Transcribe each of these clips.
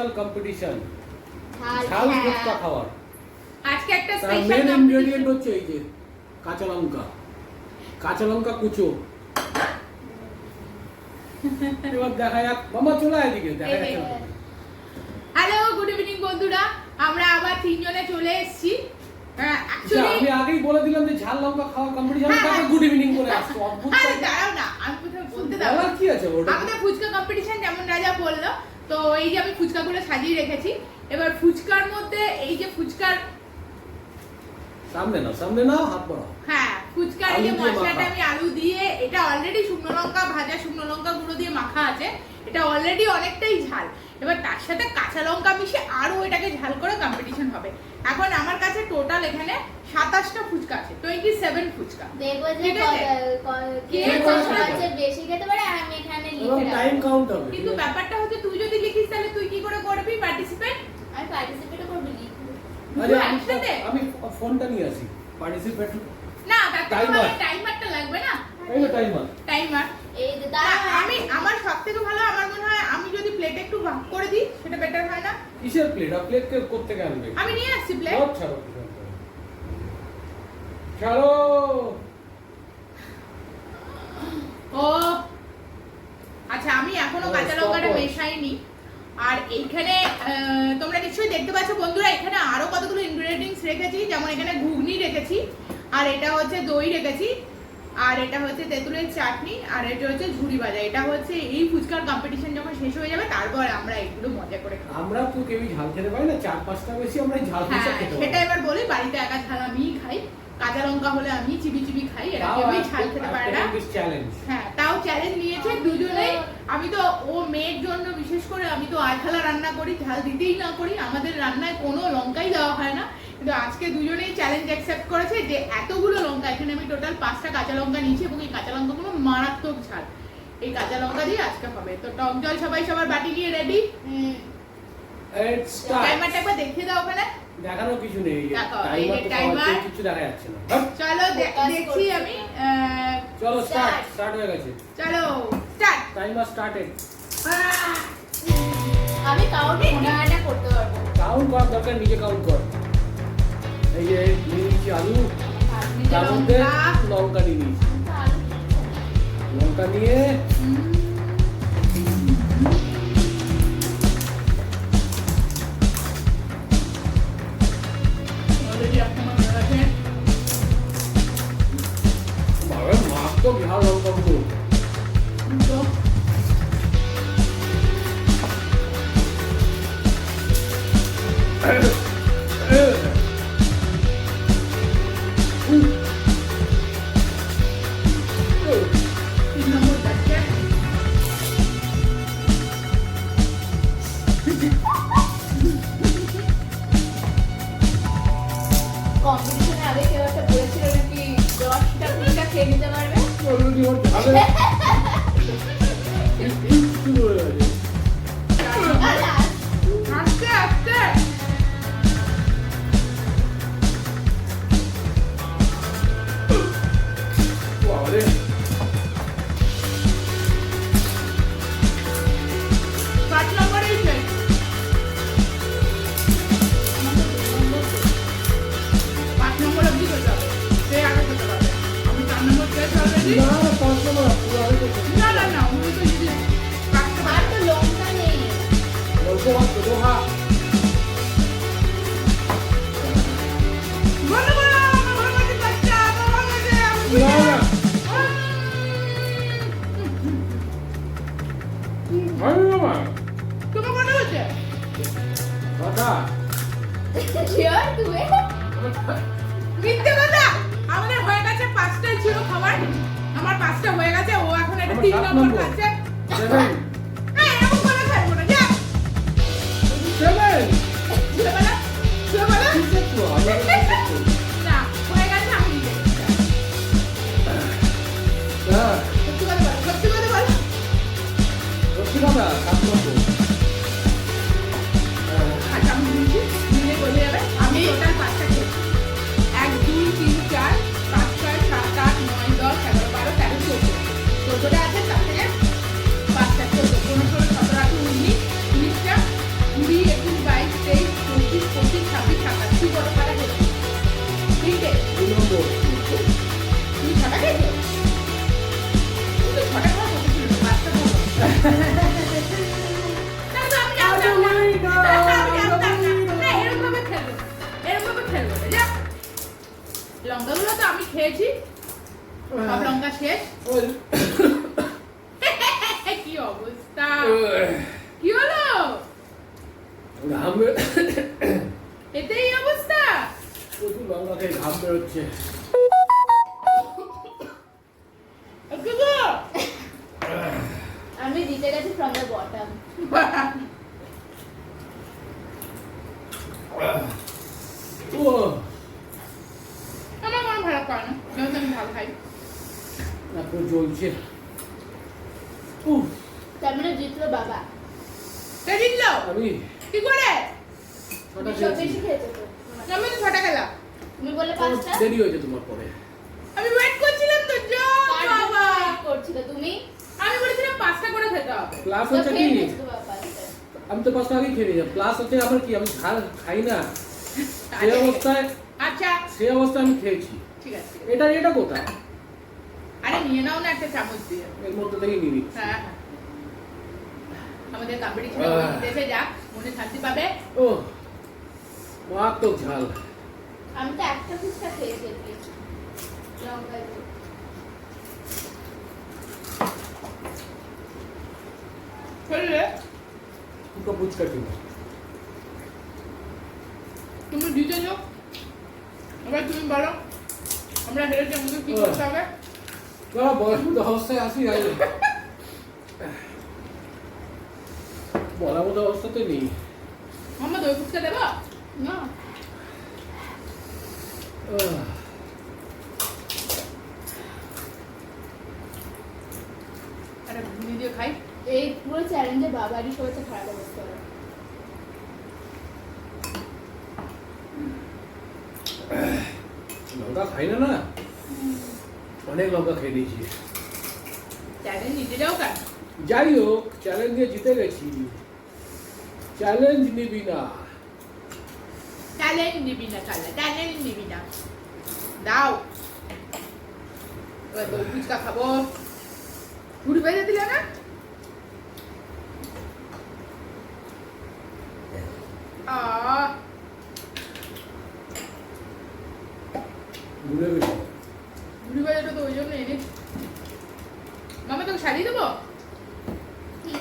Special competition ঝাল ফুচকা খাওয়ার। আজকে একটা তার স্পেশাল মেন ইনগ্রেডিয়েন্ট হচ্ছে এই যে কাঁচা লঙ্কা কুচো। এবার দেখা যাক, মামা চলে আয় এদিকে, দেখা যাচ্ছে না। হ্যালো, গুড ইভিনিং বন্ধুরা, আমরা আবার তিনজনে চলে এসেছি। আমি আগেই বলে দিলাম যে ঝাল লঙ্কা খাওয়ার কম্পিটিশন, তারপর গুড ইভিনিং করে আসতো। অদ্ভুত দাঁড়াও না, আমি কোথাও বলতে দাও। কি আছে ওটা? আমাদের ফুচকা কম্পিটিশন যেমন রাজা বললো, তো এই যে আমি ফুচকাগুলো সাজিয়ে রেখেছি। এবার ফুচকার মধ্যে এই যে ফুচকার সামনে না হাত বাড়াও। হ্যাঁ, ফুচকার এই যে মশলাটা আমি আলু দিয়ে, এটা অলরেডি শুকনো লঙ্কা ভাজা, শুকনো লঙ্কা গুঁড়ো দিয়ে মাখা আছে। এটা অলরেডি অনেকটাই ঝাল। এবার তার সাথে কাঁচা লঙ্কা মিশিয়ে আরো এটাকে ঝাল করে কম্পিটিশন হবে। এখন আমার কাছে টোটাল এখানে 27টা ফুচকা আছে, 27 ফুচকা। দেখবো যে কে সবচেয়ে বেশি খেতে পারে, আমি এখানে লিখে রাখবো। টাইম কাউন্ট হবে। কিন্তু ব্যাপারটা হচ্ছে তুই যদি লিখিস তাহলে তুই কি করে করবি পার্টিসিপেট? আমি পার্টিসিপেট করব, লিখবো। আরে আমি ফোনটা নিয়ে আসি, পার্টিসিপেট না, তাতে টাইমারটা লাগবে না। এই টাইমার এই যে দাঁড়া, আমার সবথেকে ভালো আমার মনে হয় আমি যদি প্লেটে একটু ভাগ করে দিই সেটা বেটার হয় না? কিসের প্লেট? আর প্লেট কে করতে থেকে আনবে? আমি নিয়ে আসছি প্লেট। চলো ও আচ্ছা, আমি এখনো কাঁচা লঙ্কাটা মেশাইনি। আর এইখানে তোমরা নিশ্চয়ই দেখতে পাচ্ছ বন্ধুরা, এখানে আরো কতগুলো ইনগ্রেডিয়েন্টস রেখেছি। যেমন এখানে ঘুগনি রেখেছি, আর এটা হচ্ছে দই রেখেছি, আর এটা হচ্ছে তেঁতুলের চাটনি, আর এটা হচ্ছে ঝুড়ি ভাজা। এটা হচ্ছে এই ফুচকার কম্পিটিশন যখন শেষ হয়ে যাবে তারপর আমরা এগুলো মজা করে খাবো। আমরা তো কেউই ঝাল খেতে পারি না, 4-5টা বেশি আমরা ঝাল ফুচকা খেতে পারি। সেটা এবার বলি, বাড়িতে একা ঝাল আমিই খাই, কাঁচা লঙ্কা হলে আমি চিবি খাই, এরা কেউই ঝাল খেতে পারে না। হ্যাঁ, তাও চ্যালেঞ্জ নিয়েছে দুজনেই। আমি তো ও মেয়ের জন্য বিশেষ করে আমি তো আঝালা রান্না করি, ঝাল দিতেই না করি, আমাদের রান্নায় কোনো লঙ্কাই দেওয়া হয় না। কিন্তু আজকে দুজনেই চ্যালেঞ্জ অ্যাকসেপ্ট করেছে যে এতগুলো লঙ্কা, এখানে আমি টোটাল 5টা কাঁচা লঙ্কা নিয়েছি এবং এই কাঁচা লঙ্কাগুলো মারাত্মক ঝাল। এই কাঁচা লঙ্কা দিয়ে আজকে হবে। তো টক জল সবাই সবার বাটি নিয়ে রেডি। টাইমারটা একবার দেখিয়ে দাও ওখানে। দেখানো কিছু নেই, টাইমার কিছু দেখা যাচ্ছে না। চলো দেখছি আমি। চলো স্টার্ট হয়ে গেছে। চলো স্টার্ট। Timer started. আমি কাউন্ট মনে করতে পারবো। কাউন্ট করার দরকার, নিজে কাউন্ট কর। এই যে নিয়েছি আলু, তার মধ্যে লঙ্কা নিয়ে নিয়েছি। লঙ্কা নিয়ে মাছ তো ঝাল লঙ্কা গুলো কম্পিটিশনে আগে কেউ একটা বলেছিল নাকি 10টা ফুচকা খেয়ে নিতে পারবে। আস্তে আস্তে আর তো লঙ্কা নেই। তোমার মনে হচ্ছে শিওর তুমি? মিথ্যে কথা। আমাদের হয়ে গেছে 5টাই ছিল খাবার, আমার 5টা হয়ে গেছে। ও এখন এটা 3 নম্বর খাচ্ছে। এরকম করে খাইবো না, যা না, হয়ে গেছে। আমি নিজে সত্যি কথা বলো। আচ্ছা, আমি নিজে বলে যাবে। আমি টোটাল 5টা খেয়েছি। 1 2 3 4 5 6 7 8 9 10 11 12 13 14 14টা আছে, তার থেকে 5টা 14 সব লঙ্কা শেষ। ওই কি অবস্থা, কি হলো? ঘাম এতেই অবস্থা? প্রচুর লঙ্কা খেয়ে ঘাম বেরোচ্ছে। আমি জিতে গেছি ফ্রম দ্য বটম। আমার কোনো ভালো করে না, যেহেতু আমি ভালো খাই। এখন জ্বলছে। তার মানে জিতলো বাবা। কে জিতলো? আমি কি করে? ছটা সব খেয়েছি। বেশি খেয়েছো তো। আমি তো 6টা খেলাম। তুমি বলে আমার 5টা। দেরি হয়েছে তোমার পরে। আমি ওয়েট করছিলাম তো, যা বাবা। করছিল তুমি। আমি বলেছিলাম 5টা করে খেতে হবে। প্লাস তো হচ্ছে কি, খেয়ে নিয়েছো বাবা 5টা। আমি তো 5টা আগেই খেয়ে নিয়েছি। প্লাস হচ্ছে আমার কি, আমি ঝাল খাই না, সেই অবস্থায় আচ্ছা আমি খেয়েছি। ঠিক আছে। এটা কোথায়? আরে নিয়ে নাও না একটা চামচ দিয়ে। এর মধ্যে থেকে নিয়ে নিচ্ছি। হ্যাঁ হ্যাঁ। আমাদের কম্পিটিশনে দেশে যাক, মনে শান্তি পাবে। ও মারাত্মক ঝাল। আমি তো একটা ফুচকা খেয়েছি এটলিস্ট। লঙ্কা দিয়ে। চললে দুটো ফুচকা ছিল। তুমি দিতে যাও, এবার তুমি বলো আমরা হেরেছি, আমাদের কি করতে হবে? দাঁড়া, বলার মতো অবস্থায় আসি আগে। বলার মতো অবস্থাতে নেই। মাম্মা দই ফুচকা দেবো? না। একটা ঘুগনি দিয়ে খাই। এই পুরো চ্যালেঞ্জে বাবারই সবচেয়ে খারাপ অবস্থা হলো। লঙ্কা খাই না না, অনেক লঙ্কা খেয়ে দিয়েছি। চ্যালেঞ্জ নিতে যাও কেন? যাই হোক, চ্যালেঞ্জ দিয়ে জিতে গেছি। চ্যালেঞ্জ নিবি না? চ্যালেঞ্জ নিবি না কালা, চ্যালেঞ্জ নিবি না। দাও এবার দই ফুচকা খাবো। ঘুরি বেঁধে দিলে না? ভুলে গেছি। ঘুরি বেঁধেটা তো ওই জন্য এনে। মামা তোকে সাজিয়ে দেবো কি?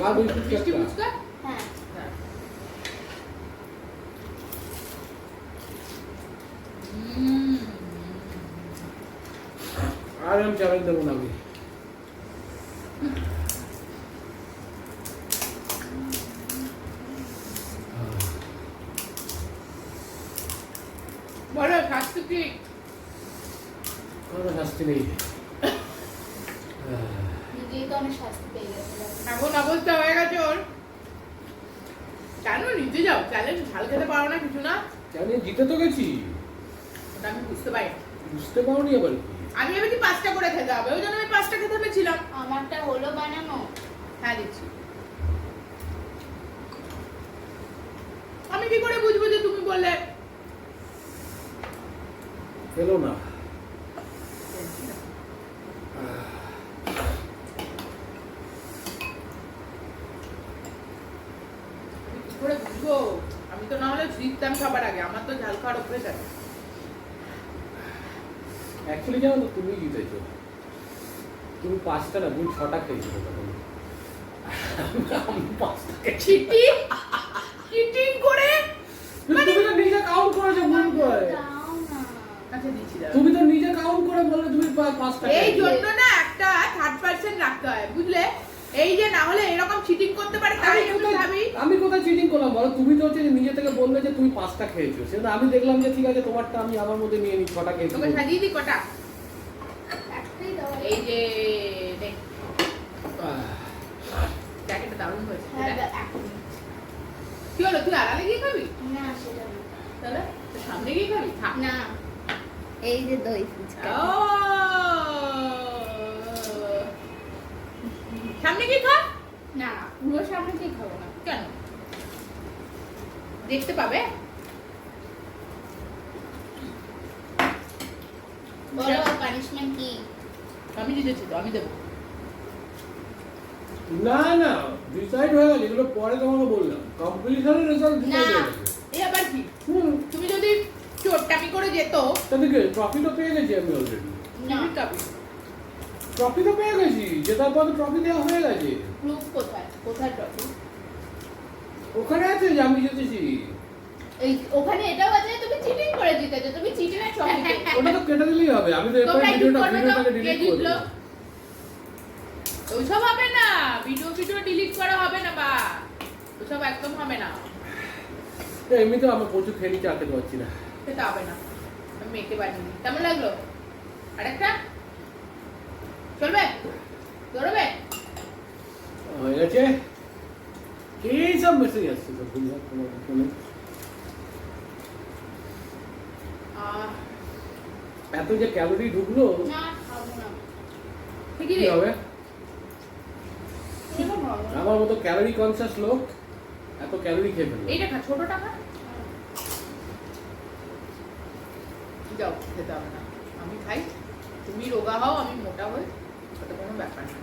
আর দুই মিষ্টি ফুচকা। ফুচকা। হ্যাঁ। হ্যাঁ। আর আমি চ্যালেঞ্জ দেবো না আমি। বলো স্বাস্থ্য কি? কোনো শাস্তি নেই। নিজেই তো অনেক শাস্তি পেয়ে গেছে। এমন অবস্থা হয়ে গেছে ওর। কেন নিতে যাও? চ্যালেঞ্জ ঝাল খেতে পারো না, কিছু না? চ্যালেঞ্জ জিতে তো গেছি। ওটা আমি বুঝতে পারি। বুঝতে পারোনি আবার কি? আমি ভেবেছি 5টা করে খেতে হবে, ওই জন্য আমি 5টা খেতে ভেবেছিলাম। আমারটা হলো বানানো। হ্যাঁ দিচ্ছি। আমি কি করে বুঝবো যে তুমি বললে? এলো না। আমি কি করে বুঝবো? আমি তো না হলে জিততাম সবার আগে, আমার তো ঝাল খাওয়ার অভ্যেস আছে। অ্যাকচুয়ালি জানো তো, তুমি জিতেছো। তুমি 5টা না, তুমি 6টা খেয়েছো তখন। আমি 5টা খেয়েছি। চিটিং চিটিং করে। তুমি তো নিজে কাউন্ট করেছো ভুল করে। দাও না। আচ্ছা দিচ্ছি দাও। তুমি তো নিজে কাউন্ট করে বললে তুমি 5টা এই খেয়েছো। জন্য না একটা থার্ড পারসন রাখতে হয়, বুঝলে? এই যে না হলে এরকম চিটিং করতে পারে, তাই আমি ভাবি। আমি কোথায় চিটিং করলাম বলো? তুমি তো হচ্ছে যে নিজে থেকে বললে যে তুমি 5টা খেয়েছো, সেটা আমি দেখলাম যে ঠিক আছে তোমারটা আমি আমার মধ্যে নিয়ে নিই, 6টা খেয়েছি। তোকে সাজিয়ে দিই কটা? একটাই দাও। এই যে দেখ, জ্যাকেটটা দারুণ হয়েছে। হ্যাঁ, এখন। কি হলো, তুই আড়ালে গিয়ে খাবি? না সেটা না। তাহলে তুই সামনে গিয়ে খাবি? থাক। না। এই যে দই ফুচকা। ও, সামনে গিয়ে খা। না, পুরো সামনে দিয়ে খাবো না। কেন? দেখতে পাবে। বলো পানিশমেন্ট কি? আমি জিতেছি তো, আমি দেবো। না না, ডিসাইড হয়ে গেছে, এগুলো পরে তোমাকে বললাম। কম্পিটিশনের রেজাল্ট না। ডিসাইড হয়ে গেছে। এই আবার কি? তুমি যদি চোটটামি করে যেত, তাহলে কি ট্রফিটা পেয়ে গেছি আমি অলরেডি। না কাপি ট্রফি তো পেয়ে গেছি, জেতার পর ট্রফি দেওয়া হয়ে গেছে। প্রুফ কোথায় কোথায় ট্রফি? ওখানে আছে যে আমি জিতেছি। এই ওখানে এটাও আছে যে তুমি চিটিং করে জিতেছো, তুমি চিটিংয়ের ট্রফি পেয়েছো। ওটা তো কেটে দিলেই হবে, আমি তো এরপর তোমরা edit করবে তো, ভিডিওটাকে কে ডিলিট জিতলো? করব। ওইসব হবে না, ভিডিও ডিলিট করা হবে না বা ওইসব একদম হবে না, এমনিতেও আমার প্রচুর খেয়ে নিচে আনতে পারছি না। সেটা হবে না। আমি মেখে বানিয়ে কেমন লাগলো? আরেকটা চলবে? ধরবে? হয়ে গেছে। এই সব মেসেজ আসছে তো ভুলভাল তোমার ফোনে। এত যে ক্যালোরি ঢুকলো না খাবো না। ঠিকই কি রে। হবে? এরকম হবে না। আমার মতো ক্যালোরি কনসিয়াস লোক এত ক্যালোরি খেয়ে ফেলবে। এইটা খা, ছোটটা খা। যাও, খেতে হবে না। আমি খাই, তুমি রোগা হও, আমি মোটা হই, ওটা কোনো ব্যাপার না।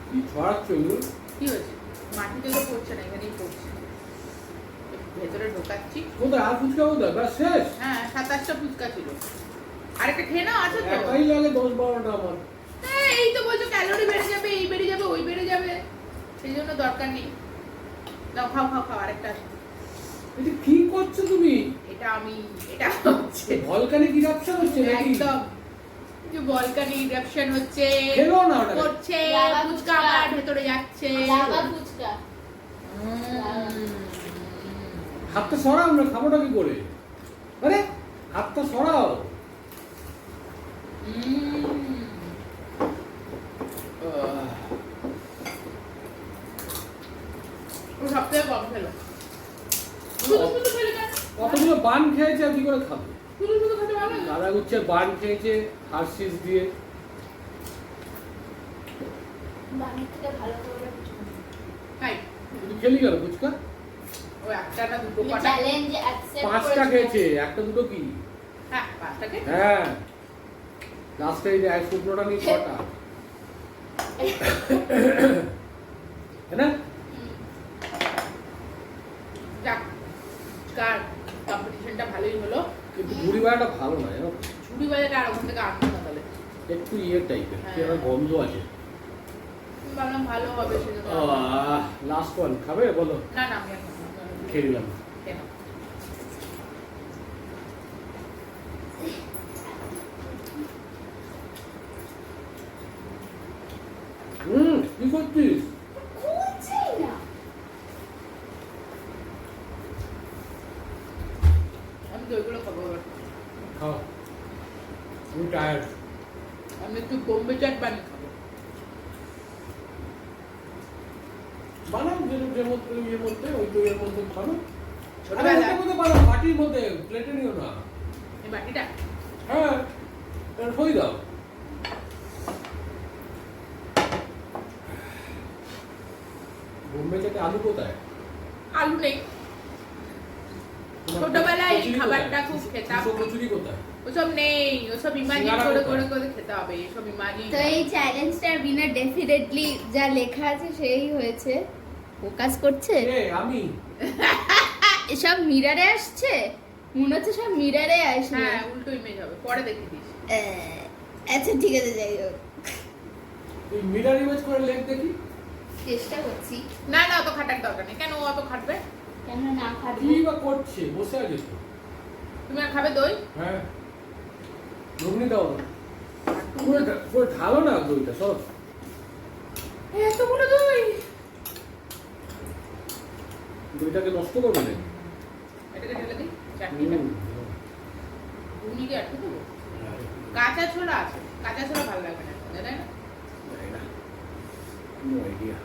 কি ছড়াচ্ছ এগুলো? কি হয়েছে? মাটিতে তো পড়ছে না, এখানেই পড়ছে। ভেতরে ঢোকাচ্ছি। কোথায় আর ফুচকা কোথায়? ব্যাস শেষ। হ্যাঁ, 7-8টা ফুচকা ছিল। আরেকটা খেয়ে নাও, আছে তো? একাই লাগে 10-12টা আমার। হ্যাঁ, এই তো বলছো ক্যালোরি বেড়ে যাবে, এই বেড়ে যাবে, ওই বেড়ে যাবে, সেই জন্য দরকার নেই। নাও, খাও খাও খাও, আরেকটা আছে। এটা কি করছো তুমি? এটা হচ্ছে ভলকানিক ইরাপশন হচ্ছে নাকি? একদম যে ভলকানিক ইরাপশন হচ্ছে, খেলো না ওটা। করছে, লাভা ফুচকা ফুচকা। আমার ভেতরে যাচ্ছে। লাভা ফুচকা। হাতটা সরাও না, খাবোটা কি করে? আরে হাতটা সরাও। ও সবথেকে কম খেলো। শুধু শুধু খেলে কেন? কতগুলো বান খেয়েছে আর কি করে খাবে? শুধু শুধু খেতে ভালো লাগে? দাদা হচ্ছে বান খেয়েছে হার্সিস দিয়ে। বাড়ির থেকে ভালো করে কিছু না। খাই। তুই খেলি গেল ফুচকা? ও একটা না দুটো তুমি কটা? চ্যালেঞ্জ অ্যাকসেপ্ট 5টা খেয়েছে, একটা দুটো কি? হ্যাঁ, 5টাকে? হ্যাঁ লাস্টে এই যে এক শুকনোটা নিয়ে 6টা। है ना? যাক, কার কম্পিটিশনটা ভালোই হলো। কিন্তু ঘুড়ি বাজাটা ভালো না জানো? ঝুড়ি বাজারে আর ওখান থেকে আনবো না তাহলে। একটু ইয়ে টাইপের, হ্যাঁ। কি একটা গন্ধ আছে। আমি ভাবলাম ভালো হবে সেজন্য। লাস্ট ওয়ান খাবে বলো? না না, আমি এখন খাবো না। খেয়ে দিলাম। খেয়ে নাও। কি করছিস? খুঁজছেই না। আমি দইগুলো খাবো এবার। খাও, আমি টায়ার্ড। আমি একটু বোম্বে চাট বানিয়ে খাবো। বানাও যে মধ্যে ইয়ের মধ্যে, ওই দইয়ের মধ্যে খাও। ছোটবেলায়- ওটার মধ্যে বানাও, বাটির মধ্যে, প্লেটে নিও না। এই বাটিটা হ্যাঁ, এটা খই দাও। বোম্বে চাটে আলু কোথায়? আলু নেই। তোমার ছোটবেলায় এই কচুরি খাবারটা কোথায়? খুব খেতাম। কচুরি কোথায়? ওসব নেই, ওসব ইমাজিন সিঙ্গারা করে কোথায়? করে করে খেতে হবে, এসব ইমাজিন। তো এই চ্যালেঞ্জটার বিনার ডেফিনেটলি যা লেখা আছে সেই হয়েছে। ফোকাস করছে আমি এসব মিরারে আসছে, মনে হচ্ছে সব মিরারে আসবে। হ্যাঁ, উল্টো ইমেজ হবে, পরে দেখে দিস। আচ্ছা ঠিক আছে, যাই হোক তুই মিরর ইমেজ করে লেখ দেখি। চেষ্টা করছি। না না, অত খাটার দরকার নেই। কেন ও অত খাটবে? কেন না খাবো? কি বা করছে? বসে আছে তো। তুমি আর খাবে দই? হ্যাঁ, ঘুগনি দাও না। পুরো ঢালো না দইটা সব। এতগুলো দই। দইটাকে নষ্ট করবে না। এটাকে ঢেলে দিই চাটনিটা। ঘুগনি দিয়ে আটকে দেবো। কাঁচা ছোলা আছে, কাঁচা ছোলা ভালো লাগবে না, তাই না? No idea.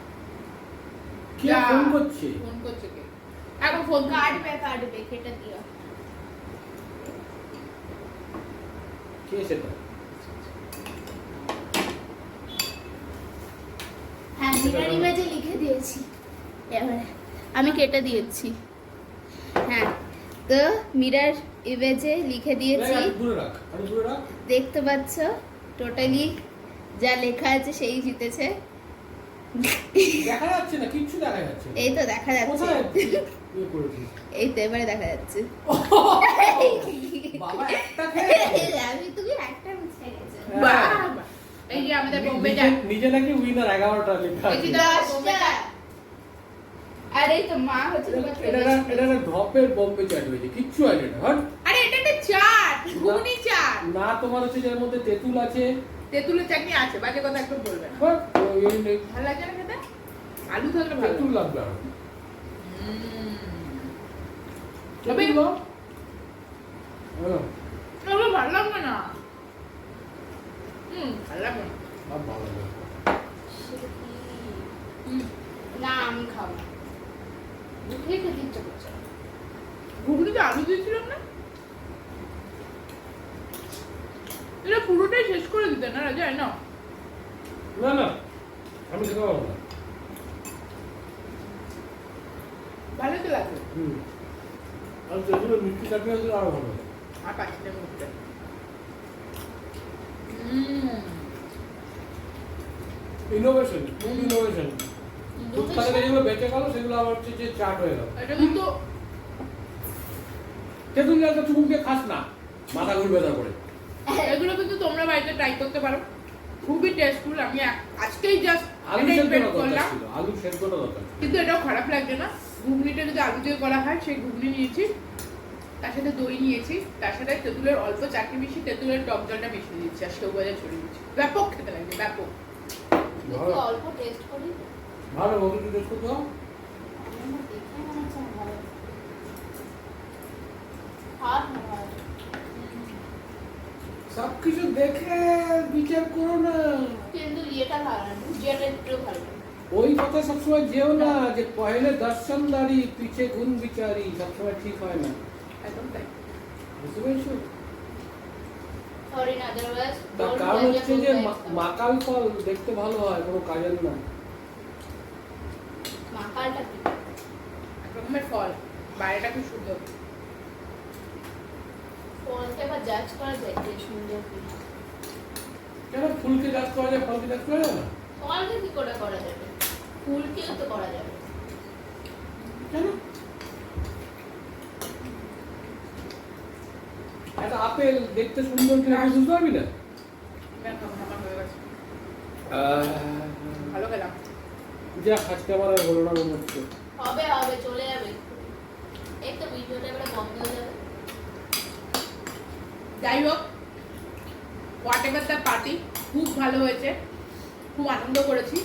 কে যা। ফোন করছে? ফোন করছে কে? এখন ফোন কাটবে কাটবে, কেটে দিও। কে সেটা? হ্যাঁ, মিরার ইমেজে লিখে দিয়েছি। এবারে আমি কেটে দিয়েছি। হ্যাঁ, তো মিরার ইমেজে লিখে দিয়েছি। দূরে রাখ, আরে দূরে রাখ। দেখতে পাচ্ছ টোটালি যা লেখা আছে সেই জিতেছে। দেখা যাচ্ছে না, কিচ্ছু দেখা যাচ্ছে না। এই তো দেখা যাচ্ছে কোথায় ইয়ে করেছিস? এই তো এবারে দেখা যাচ্ছে বাবা একটা খেয়ে আমি তুমি একটা মিশে গেছে বাহ! এই যে আমাদের বোম্বে নিজে নাকি উইনার 11টা লেখা এই যে আছে। 10টা। আর এই তো মা হচ্ছে তোমার এটা এটা ঢপের বোম্বে চাট হয়েছে, কিচ্ছু আছে না। হট আরে এটা একটা চাট, ঘুগনি চাট। না, তোমার হচ্ছে যার মধ্যে তেঁতুল আছে। তেঁতুলের চাটনি আছে, বাজে কথা একটু বলবে না। হট, ওই নেই। ভালো লাগে না খেতে? আলু থাকলে ভালো। তেঁতুল লাগবে আরো। তবে তেঁতুল দাও। হ্যাঁ, তবে ভালো লাগবে না। ভালো লাগবে না। সব ভালো লাগবে। না আমি খাবো না মুখে খেতে ইচ্ছা করছে ঘুগনিতে আলু দিয়েছিলাম না? এটা পুরোটাই শেষ করে দিতে না রাজা, না? না না, আমি খেতে পারবো না। ভালো তো লাগবে। আর তেঁতুলের মিষ্টি চাটনি আছে আরো ভালো লাগে। আর পাঁচটা মুখটা। Innovation, food innovation. ফুটপাতে যেগুলো বেঁচে গেল সেগুলো আবার হচ্ছে যে চাট হয়ে গেল। এটা কিন্তু তেঁতুল জলটা চুমুকে খাস না, মাথা ঘুরবে তারপরে। এগুলো কিন্তু তোমরা বাড়িতে ট্রাই করতে পারো, খুবই টেস্টফুল। আমি আজকেই জাস্ট আলু এটা সেদ্ধ ইনভেন্ট দরকার করলাম, ছিল, আলু সেদ্ধটা দরকার ছিল। কিন্তু এটাও খারাপ লাগছে না। ঘুগনিটা যদি আলু দিয়ে করা হয়, সেই ঘুগনি নিয়েছি, তার সাথে দই নিয়েছি, তার সাথে তেঁতুলের অল্প চাটনি মিশিয়ে তেঁতুলের টক জলটা মিশিয়ে দিচ্ছি, আর সেও ভাজা ছড়িয়ে দিচ্ছি। ব্যাপক খেতে লাগছে, ব্যাপক। একটু অল্প টেস্ট করি ভালো, ওকে একটু টেস্ট করতে দাও। আমার দেখে মনে হচ্ছে ভালো আর ভালো সবকিছু দেখে বিচার করো না। কিন্তু ইয়েটা ভালো না ভুজিয়াটা একটু ভালো না ওই কথা সবসময় যেও না যে পহলে দর্শনদারি পিছে গুণ বিচারি, সবসময় ঠিক হয় না। একদম তাই। বুঝতে পেরেছো? সরি না আদারওয়াইজ তার কারণ হচ্ছে যে মাকাল ফল দেখতে ভালো হয়, কোনো কাজের না। মাকালটা কি এক রকমের ফল, বাইরেটা খুব সুন্দর। ফলটা এবার জাজ করা যায় যে সুন্দর কি কেন ফুলকে গাছ করা যায়, ফলকে গাছ করা যায় না? ফলটা কি করে করা যাবে ফুলকেও তো করা যাবে কেন? একটা আপেল দেখতে সুন্দর কিনা তুই বুঝতে পারবি না? আমার হয়ে গেছে, ভালো খেলাম। যা আজকে আমার আর হলো না মনে হচ্ছে। হবে হবে চলে যাবে এই তো ভিডিওটা এবারে বন্ধ হয়ে যাবে যাই হোক, হোয়াট এভার দ্য পার্টি, খুব ভালো হয়েছে, খুব আনন্দ করেছি।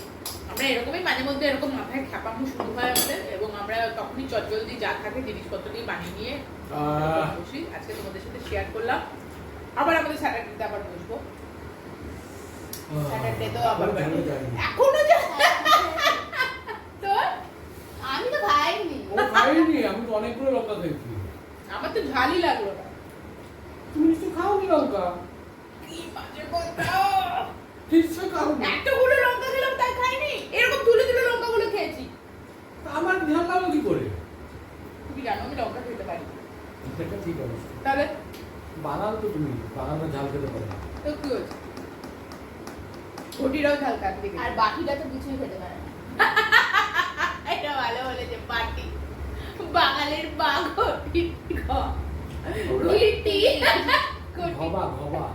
আমরা এরকমই মাঝে মধ্যে এরকম মাথায় খ্যাপামো শুরু হয় আমাদের, এবং আমরা তখনই চটজলদি যা থাকে জিনিসপত্র দিয়ে বানিয়ে নিয়ে বসি। আজকে তোমাদের সাথে শেয়ার করলাম। আবার আমাদের স্যাটারডেতে আবার বসবো। স্যাটারডে তো আবার এখনো তো আমি তো খাইনি ও খাইনি, আমি তো অনেকগুলো লঙ্কা খেয়েছি। আমার তো ঝালই লাগলো না। তুমি নিশ্চয়ই খাওনি লঙ্কা? কি বাজে কথা! নিশ্চয়ই খাওনি। এতগুলো লঙ্কা খেলাম তাই খাইনি, এরকম তুলে তুলে লঙ্কাগুলো খেয়েছি। আমার ধ্যান লাগলো কি করে? তুমি জানো আমি লঙ্কা খেতে পারি, সেটা ঠিক আছে। তাহলে বাঙাল তো তুমি, বাঙালরা ঝাল খেতে পারে না। তো কি হয়েছে? ঘটিরাও ঝাল খাতে দেখি। আর বাকিটা তো কিছুই খেতে পারে না এটা ভালো বলেছে, পার্টি বাঙালির ঘটি ঘটি ঘবা ঘবা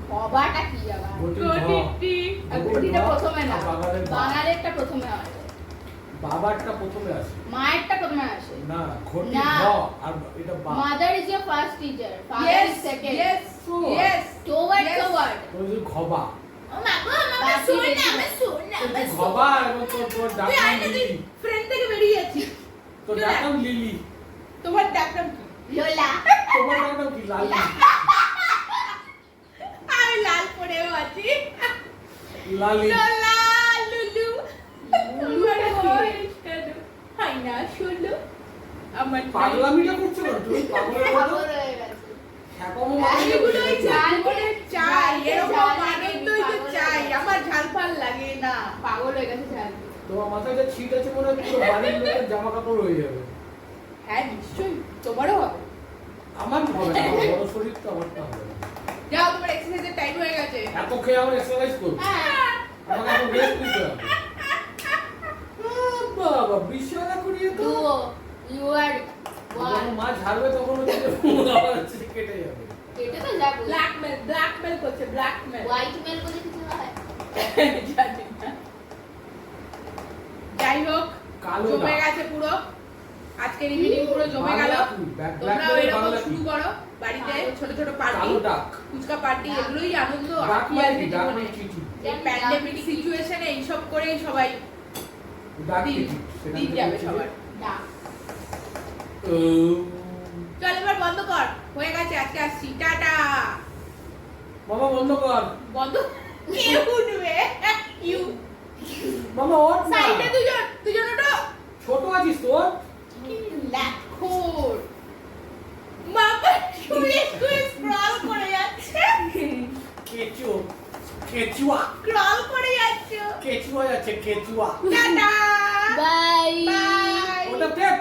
খবাটা কি আবার ঘটি ঘটি আর ঘটিটা প্রথমে না বাঙালের বাঙালিরটা প্রথমে হয় বাবারটা প্রথমে আসে মায়েরটা প্রথমে আসে না, ঘটি না। ঘ আর এটা বা। Mother is your first teacher father Yes, is second yes, yes. Towards the word ওই যে ঘবা, ও মা গো, আমার শোন না, আমার শোন না, ওই যে আমার শোন। ঘবা এবং তোর ডাক তুই নাম আয় না, তুই লিলি। ফ্রেন্ড থেকে বেরিয়ে যাচ্ছিস। তোর ডাক নাম লিলি। তোমার ডাক নাম কি? লোলা তোমার ডাক নাম কি? লালি। আমি লাল পরেও আছি। লালি। লোলা, লুলু। তোমার বয়স কেন হয় না ষোলো? আমার পাগলামিটা করছো না তুমি? পাগলের মতো পাগল হয়ে গেছে খ্যাপামো এগুলোই ঝাল জীবনে চাই, এরকম আনন্দই তো চাই। আমার ঝাল ফাল লাগে না। পাগল হয়ে গেছে ঝাল তোমার মাথায় যে ছিট আছে মনে হয় পুরো বাড়ির লোকের জামা কাপড় হয়ে যাবে। হ্যাঁ নিশ্চয়ই, তোমারও হবে। আমার হবে না, আমার বড় শরীর তো আমারটা হবে না। যাও, তোমার এক্সারসাইজের টাইম হয়ে গেছে। এত খেয়ে আমার এক্সারসাইজ করবো, হ্যাঁ। আমাকে এখন রেস্ট নিতে হবে। বাবা বিশ্বনা করিয়ে তো দুও ইউ আর ওয়ান যখন মা ঝাড়বে তখন হচ্ছে আবার হচ্ছে কেটে যাবে। এটা তো যাবো ব্ল্যাকমেল করছে ব্ল্যাকমেল হোয়াইট মেল বলে কিছু হয় যাই হোক কালো জমে দাগ। গেছে পুরো আজকের ইভিনিং পুরো জমে গেল বাংলা কি? ব্ল্যাক তোমরাও ব্ল্যাক এরকম বাংলা কি? শুরু করো বাড়িতে ছোট ছোট পার্টি কালো ডাক। ফুচকা পার্টি এগুলোই আনন্দ ডাক কি মানে আছে কি? ডাক জীবনে মানে চিঠি। এই প্যান্ডেমিক সিচুয়েশনে এইসব করেই সবাই ডাক দিন চিঠি। সেখান দিন থেকে যাবে হচ্ছে সবার ডাক ও, চল এবার বন্ধ কর হয়ে গেছে আজকে আসছি টাটা মামা বন্ধ কর। বন্ধ কে উঠবে ইউ মামা ওঠ না। সাইডে দুজন ওটা ছোট আছিস তোর? লাখোর মামা শুয়ে শুয়ে স্ক্রল করে যাচ্ছে কেচু। কেচুয়া। স্ক্রল করে যাচ্ছে কেচুয়া যাচ্ছে কেচুয়া। টাটা বাই বাই ওটা টেপ।